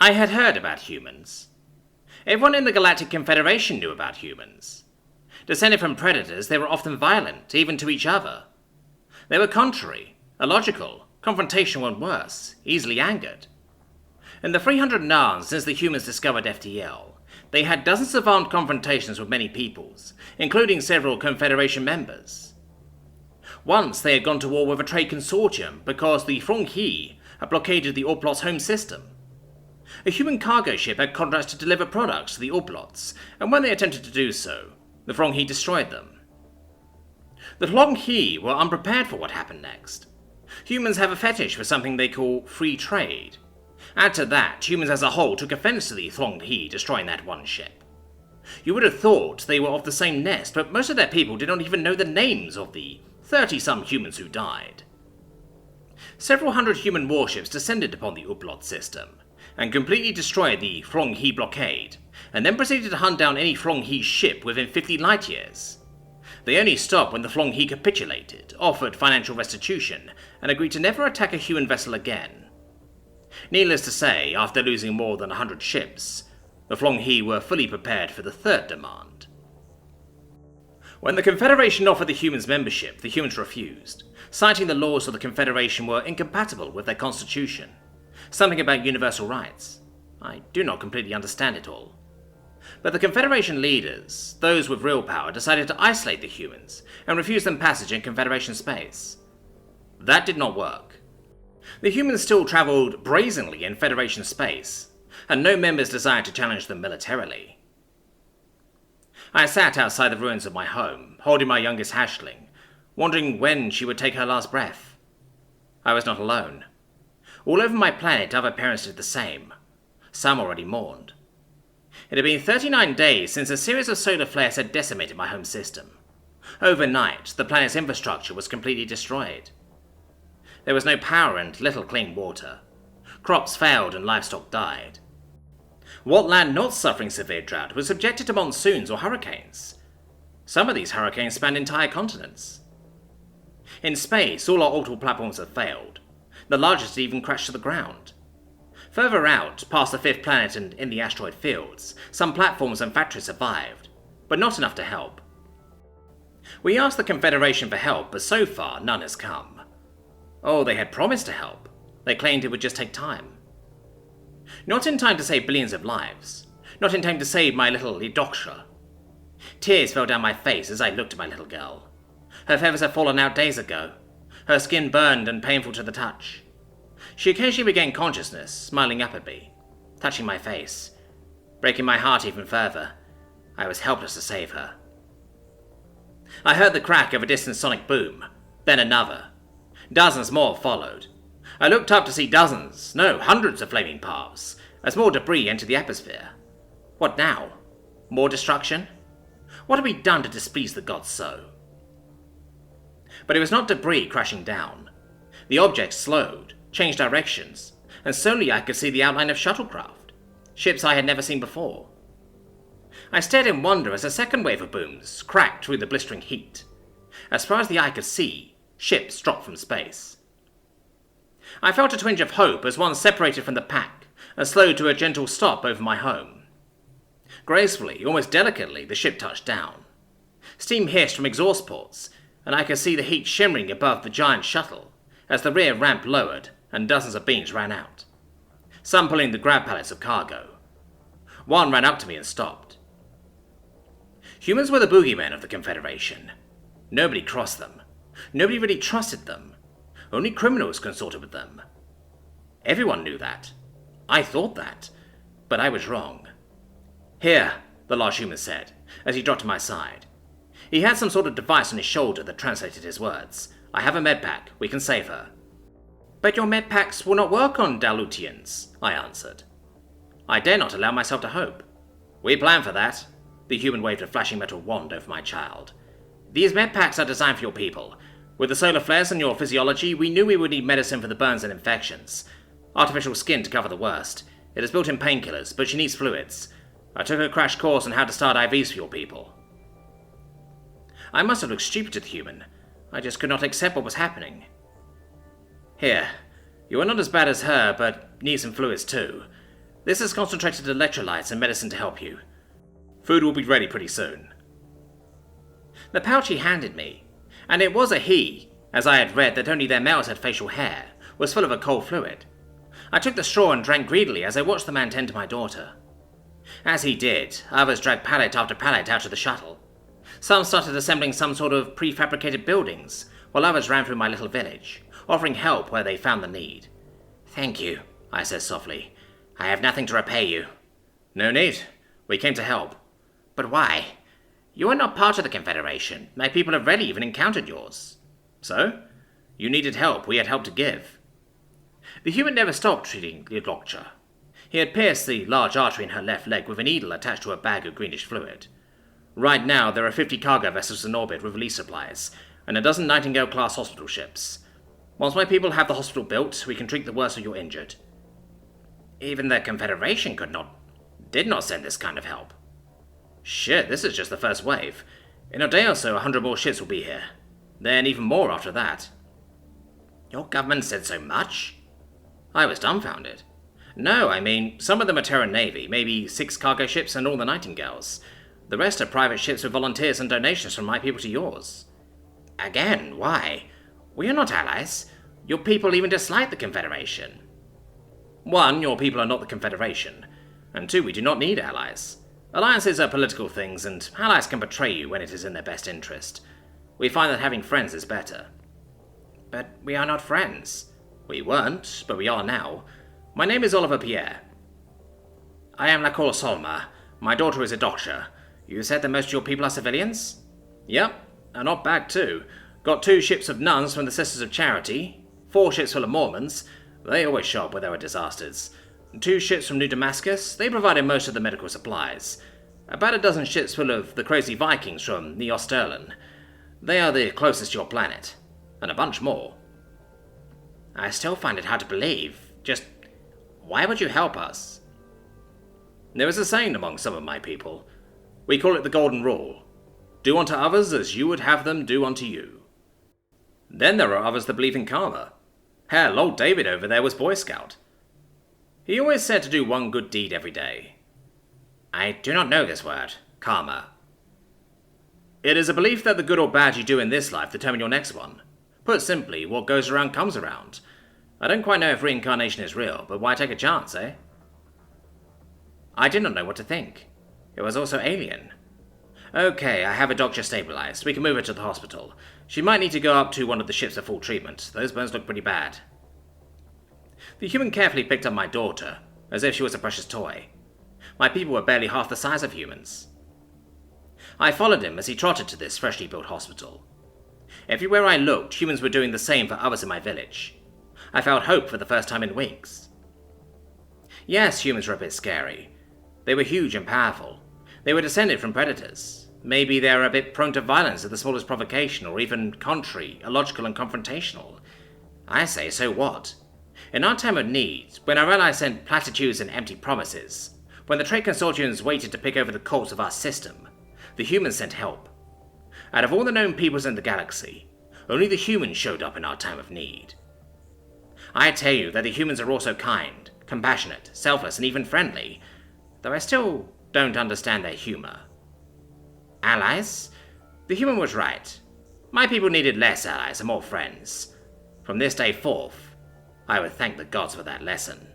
I had heard about humans. Everyone in the Galactic Confederation knew about humans. Descended from predators, they were often violent, even to each other. They were contrary, illogical, confrontational and worse, easily angered. In the 300 Narns since the humans discovered FTL, they had dozens of armed confrontations with many peoples, including several Confederation members. Once they had gone to war with a trade consortium because the Frong-He had blockaded the Orplot's home system. A human cargo ship had contracts to deliver products to the Orplots, and when they attempted to do so, the Frong-He destroyed them. The Frong-He were unprepared for what happened next. Humans have a fetish for something they call free trade. Add to that, humans as a whole took offense to the Frong-He destroying that one ship. You would have thought they were of the same nest, but most of their people did not even know the names of the 30-some humans who died. Several hundred human warships descended upon the Orplot system, and completely destroyed the Frong-He blockade, and then proceeded to hunt down any Frong-He ship within 50 light-years. They only stopped when the Frong-He capitulated, offered financial restitution, and agreed to never attack a human vessel again. Needless to say, after losing more than 100 ships, the Frong-He were fully prepared for the third demand. When the Confederation offered the humans membership, the humans refused, citing the laws of the Confederation were incompatible with their constitution. Something about universal rights. I do not completely understand it all. But the Confederation leaders, those with real power, decided to isolate the humans and refuse them passage in Confederation space. That did not work. The humans still travelled brazenly in Federation space, and no members desired to challenge them militarily. I sat outside the ruins of my home, holding my youngest hatchling, wondering when she would take her last breath. I was not alone. All over my planet, other parents did the same. Some already mourned. It had been 39 days since a series of solar flares had decimated my home system. Overnight, the planet's infrastructure was completely destroyed. There was no power and little clean water. Crops failed and livestock died. What land not suffering severe drought was subjected to monsoons or hurricanes? Some of these hurricanes spanned entire continents. In space, all our orbital platforms have failed. The largest even crashed to the ground. Further out, past the fifth planet and in the asteroid fields, some platforms and factories survived, but not enough to help. We asked the Confederation for help, but so far none has come. Oh, they had promised to help. They claimed it would just take time. Not in time to save billions of lives. Not in time to save my little Edoksha. Tears fell down my face as I looked at my little girl. Her feathers had fallen out days ago. Her skin burned and painful to the touch. She occasionally regained consciousness, smiling up at me, touching my face, breaking my heart even further. I was helpless to save her. I heard the crack of a distant sonic boom, then another. Dozens more followed. I looked up to see dozens, no, hundreds of flaming paths, as more debris entered the atmosphere. What now? More destruction? What had we done to displease the gods so? But it was not debris crashing down. The objects slowed, changed directions, and slowly I could see the outline of shuttlecraft, ships I had never seen before. I stared in wonder as a second wave of booms cracked through the blistering heat. As far as the eye could see, ships dropped from space. I felt a twinge of hope as one separated from the pack and slowed to a gentle stop over my home. Gracefully, almost delicately, the ship touched down. Steam hissed from exhaust ports, and I could see the heat shimmering above the giant shuttle as the rear ramp lowered and dozens of beams ran out, some pulling the grab pallets of cargo. One ran up to me and stopped. Humans were the boogeymen of the Confederation. Nobody crossed them. Nobody really trusted them. Only criminals consorted with them. Everyone knew that. I thought that, but I was wrong. Here, the large human said, as he dropped to my side. He had some sort of device on his shoulder that translated his words. I have a medpack. We can save her. But your medpacks will not work on Dalutians, I answered. I dare not allow myself to hope. We plan for that. The human waved a flashing metal wand over my child. These medpacks are designed for your people. With the solar flares and your physiology, we knew we would need medicine for the burns and infections. Artificial skin to cover the worst. It has built-in painkillers, but she needs fluids. I took a crash course on how to start IVs for your people. I must have looked stupid to the human. I just could not accept what was happening. Here, you are not as bad as her, but need some fluids too. This is concentrated electrolytes and medicine to help you. Food will be ready pretty soon. The pouch he handed me, and it was a he, as I had read that only their males had facial hair, was full of a cold fluid. I took the straw and drank greedily as I watched the man tend to my daughter. As he did, others dragged pallet after pallet out of the shuttle. Some started assembling some sort of prefabricated buildings, while others ran through my little village, offering help where they found the need. "Thank you," I said softly. "I have nothing to repay you." "No need. We came to help." "But why? You are not part of the Confederation. My people have rarely even encountered yours." "So? You needed help. We had help to give." The human never stopped treating the doctor. He had pierced the large artery in her left leg with a needle attached to a bag of greenish fluid. Right now, there are 50 cargo vessels in orbit with relief supplies, and a dozen Nightingale-class hospital ships. Once my people have the hospital built, we can treat the worst of your injured. Even the Confederation did not send this kind of help. Shit, this is just the first wave. In a day or so, 100 more ships will be here. Then even more after that. Your government said so much? I was dumbfounded. No, I mean, some of them are Terran Navy, maybe 6 cargo ships and all the Nightingales. The rest are private ships with volunteers and donations from my people to yours. Again, why? We are not allies. Your people even dislike the Confederation. 1, your people are not the Confederation. And 2, we do not need allies. Alliances are political things, and allies can betray you when it is in their best interest. We find that having friends is better. But we are not friends. We weren't, but we are now. My name is Oliver Pierre. I am LordCoale Solma. My daughter is a doctor. You said that most of your people are civilians? Yep, and not bad too. Got 2 ships of nuns from the Sisters of Charity, 4 ships full of Mormons. They always show up where there are disasters. 2 ships from New Damascus. They provided most of the medical supplies. About a dozen ships full of the crazy Vikings from Neosterlin. They are the closest to your planet. And a bunch more. I still find it hard to believe. Just, why would you help us? There is a saying among some of my people. We call it the Golden Rule. Do unto others as you would have them do unto you. Then there are others that believe in karma. Hell, old David over there was Boy Scout. He always said to do one good deed every day. I do not know this word, karma. It is a belief that the good or bad you do in this life determine your next one. Put simply, what goes around comes around. I don't quite know if reincarnation is real, but why take a chance, eh? I did not know what to think. It was also alien. Okay, I have a doctor stabilized. We can move her to the hospital. She might need to go up to one of the ships for full treatment. Those burns look pretty bad. The human carefully picked up my daughter, as if she was a precious toy. My people were barely half the size of humans. I followed him as he trotted to this freshly built hospital. Everywhere I looked, humans were doing the same for others in my village. I felt hope for the first time in weeks. Yes, humans were a bit scary. They were huge and powerful. They were descended from predators. Maybe they are a bit prone to violence at the smallest provocation, or even contrary, illogical and confrontational. I say, so what? In our time of need, when our allies sent platitudes and empty promises, when the trade consortiums waited to pick over the course of our system, the humans sent help. Out of all the known peoples in the galaxy, only the humans showed up in our time of need. I tell you that the humans are also kind, compassionate, selfless, and even friendly, though I still don't understand their humor. Allies? The human was right. My people needed less allies and more friends. From this day forth, I would thank the gods for that lesson.